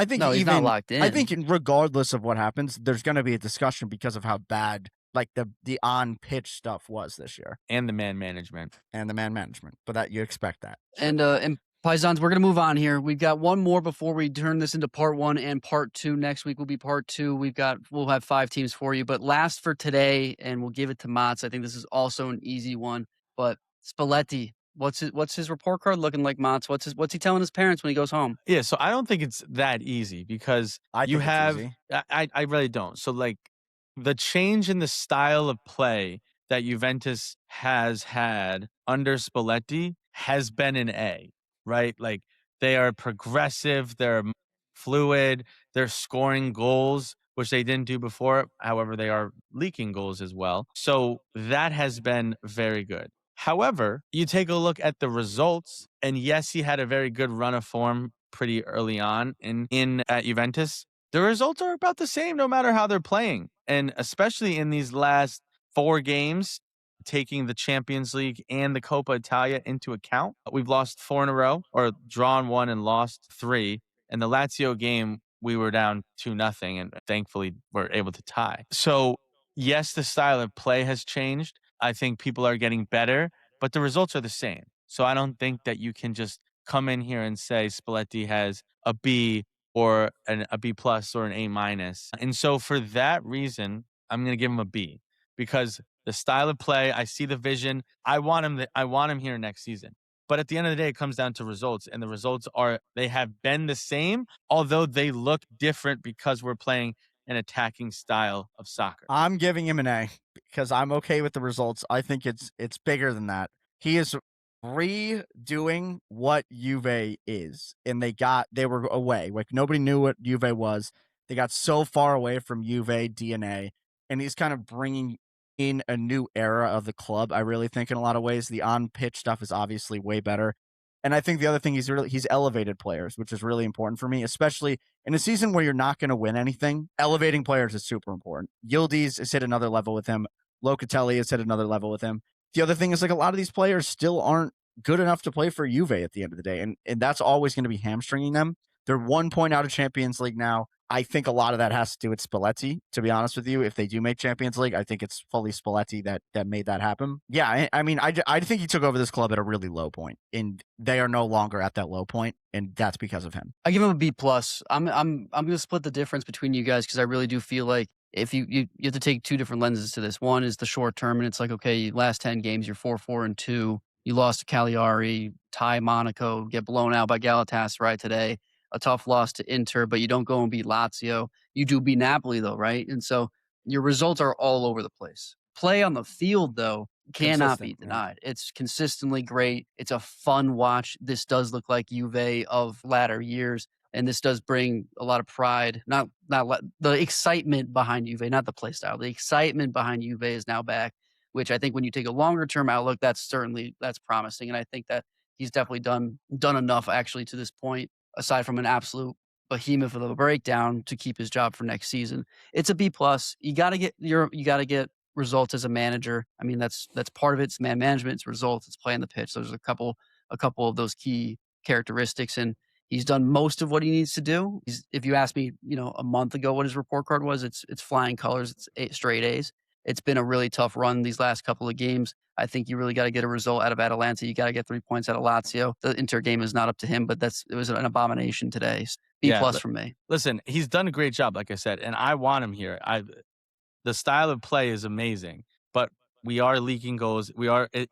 think he's not locked in. I think regardless of what happens, there's going to be a discussion because of how bad like the on-pitch stuff was this year. And the man management. But that you expect that. And Paisans, we're going to move on here. We've got one more before we turn this into part one and part two. Next week will be part two. We'll have 5 teams for you. But last for today, and we'll give it to Mats. I think this is also an easy one. But Spalletti, what's his report card looking like, Mats? What's he telling his parents when he goes home? Yeah, so I don't think it's that easy because I really don't. So like the change in the style of play that Juventus has had under Spalletti has been an A. Right? Like they are progressive, they're fluid, they're scoring goals, which they didn't do before. However, they are leaking goals as well. So that has been very good. However, you take a look at the results, and yes, he had a very good run of form pretty early on at Juventus. The results are about the same no matter how they're playing. And especially in these last 4 games, taking the Champions League and the Coppa Italia into account. We've lost 4 in a row, or drawn 1 and lost 3. And the Lazio game, we were down 2-0, and thankfully we're able to tie. So yes, the style of play has changed. I think people are getting better, but the results are the same. So I don't think that you can just come in here and say Spalletti has a B or a B plus or an A minus. And so for that reason, I'm going to give him a B because the style of play, I see the vision. I want him here next season. But at the end of the day, it comes down to results, and the results they have been the same, although they look different because we're playing an attacking style of soccer. I'm giving him an A because I'm okay with the results. I think it's bigger than that. He is redoing what Juve is, and they were away. Like nobody knew what Juve was. They got so far away from Juve DNA, and he's kind of bringing in a new era of the club. I really think in a lot of ways the on-pitch stuff is obviously way better. And I think the other thing he's elevated players, which is really important for me, especially in a season where you're not going to win anything. Elevating players is super important. Yildiz has hit another level with him. Locatelli has hit another level with him. The other thing is like a lot of these players still aren't good enough to play for Juve at the end of the day, and that's always going to be hamstringing them. They're 1 point out of Champions League now. I think a lot of that has to do with Spalletti, to be honest with you. If they do make Champions League, I think it's fully Spalletti that made that happen. Yeah, I mean, I think he took over this club at a really low point, and they are no longer at that low point, and that's because of him. I give him a B plus. I'm going to split the difference between you guys because I really do feel like if you have to take two different lenses to this. One is the short term, and it's like, okay, last 10 games, you're 4-4-2. You lost to Cagliari, tie Monaco, get blown out by Galatasaray today. A tough loss to Inter, but you don't go and beat Lazio. You do beat Napoli, though, right? And so your results are all over the place. Play on the field, though, cannot be denied. Yeah. It's consistently great. It's a fun watch. This does look like Juve of latter years, and this does bring a lot of pride. Not the excitement behind Juve, not the play style. The excitement behind Juve is now back, which I think when you take a longer term outlook, that's promising. And I think that he's definitely done enough actually to this point, aside from an absolute behemoth of a breakdown, to keep his job for next season. It's a B plus. You got to get results as a manager. I mean, that's part of it. It's man management. It's results. It's playing the pitch. There's a couple of those key characteristics, and he's done most of what he needs to do. If you asked me, a month ago what his report card was, it's flying colors. It's straight A's. It's been a really tough run these last couple of games. I think you really got to get a result out of Atalanta. You got to get 3 points out of Lazio. The Inter game is not up to him, but it was an abomination today. B plus from me. Listen, he's done a great job, like I said, and I want him here. The style of play is amazing, but we are leaking goals.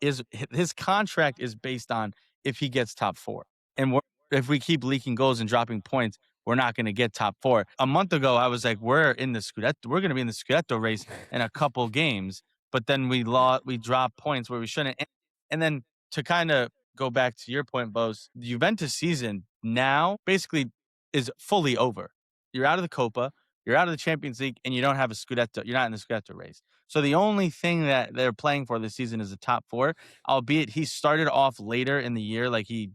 His contract is based on if he gets top 4, and if we keep leaking goals and dropping points, we're not going to get top 4. A month ago, I was like, we're going to be in the Scudetto race in a couple games, but then we dropped points where we shouldn't. And then to kind of go back to your point, Bose, the Juventus season now basically is fully over. You're out of the Copa, you're out of the Champions League, and you don't have a Scudetto. You're not in the Scudetto race. So the only thing that they're playing for this season is the top 4, albeit he started off later in the year. Like he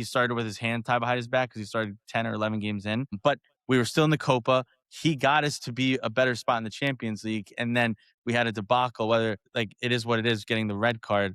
started with his hand tied behind his back because he started 10 or 11 games in. But we were still in the Copa. He got us to be a better spot in the Champions League. And then we had a debacle, whether like it is what it is, getting the red card.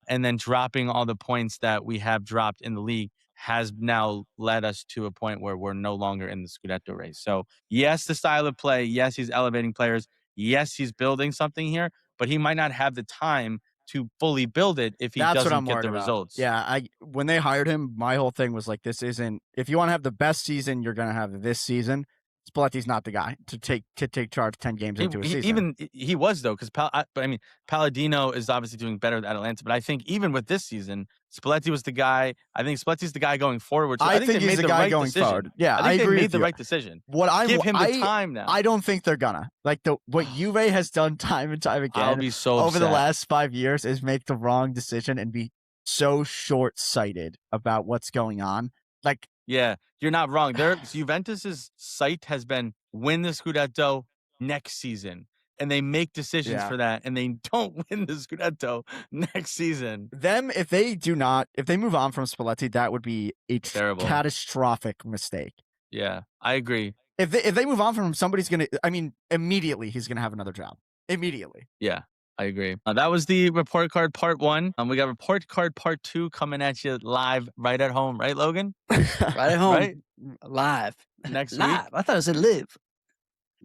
And then dropping all the points that we have dropped in the league has now led us to a point where we're no longer in the Scudetto race. So yes, the style of play. Yes, he's elevating players. Yes, he's building something here, but he might not have the time to fully build it if he doesn't get the results. Yeah, when they hired him, my whole thing was like, this isn't, if you want to have the best season, you're going to have this season. Spalletti's not the guy to take charge 10 games into a season. Even he was, though, because Palladino is obviously doing better at Atalanta, but I think even with this season, Spalletti was the guy. I think Spalletti's the guy going forward. So I think he's the guy going forward. Yeah, I think agree they made the right decision. Give him the time now. I don't think they're gonna. Like what Juve has done time and time again I'll be so over upset. The last 5 years is make the wrong decision and be so short-sighted about what's going on. Like, yeah, you're not wrong. Juventus's sight has been win the Scudetto next season. And they make decisions for that, and they don't win the Scudetto next season. If they move on from Spalletti, that would be a terrible, catastrophic mistake. Yeah, I agree. If they move on from him, somebody's going to, immediately he's going to have another job. Immediately. Yeah, I agree. That was the report card part 1. We got report card part 2 coming at you live right at home. Right, Logan? Right at home. Right? Live. Next live. week. I thought it said live.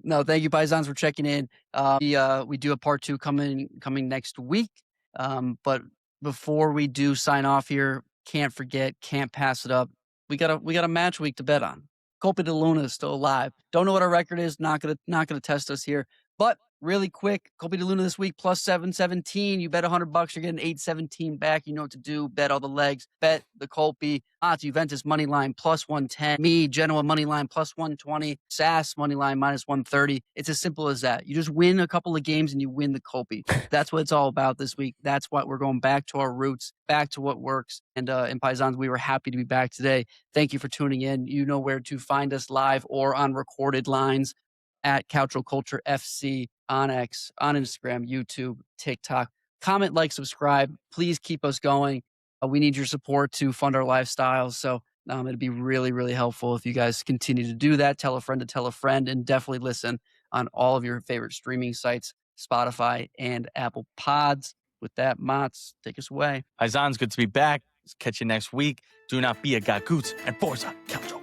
No, thank you, Paisans, for checking in. We do a part 2 coming next week. But before we do sign off here, can't forget, can't pass it up. We got a match week to bet on. Copa de Luna is still alive. Don't know what our record is. Not gonna test us here. But really quick, Copa de Luna this week plus 717. You bet $100, you're getting 817 back. You know what to do. Bet all the legs. Bet the Colpi. Juventus money line plus 110. Me, Genoa money line plus 120. SAS money line minus 130. It's as simple as that. You just win a couple of games and you win the Colpi. That's what it's all about this week. That's what we're going back to our roots, back to what works. And in Paisans, we were happy to be back today. Thank you for tuning in. You know where to find us live or on recorded lines at Calcio Culture FC on X, on Instagram, YouTube, TikTok. Comment, like, subscribe. Please keep us going. We need your support to fund our lifestyles. So it'd be really, really helpful if you guys continue to do that. Tell a friend to tell a friend, and definitely listen on all of your favorite streaming sites, Spotify and Apple Pods. With that, Mats, take us away. Paisans, good to be back. Catch you next week. Do not be a gagoot and Forza Calcio.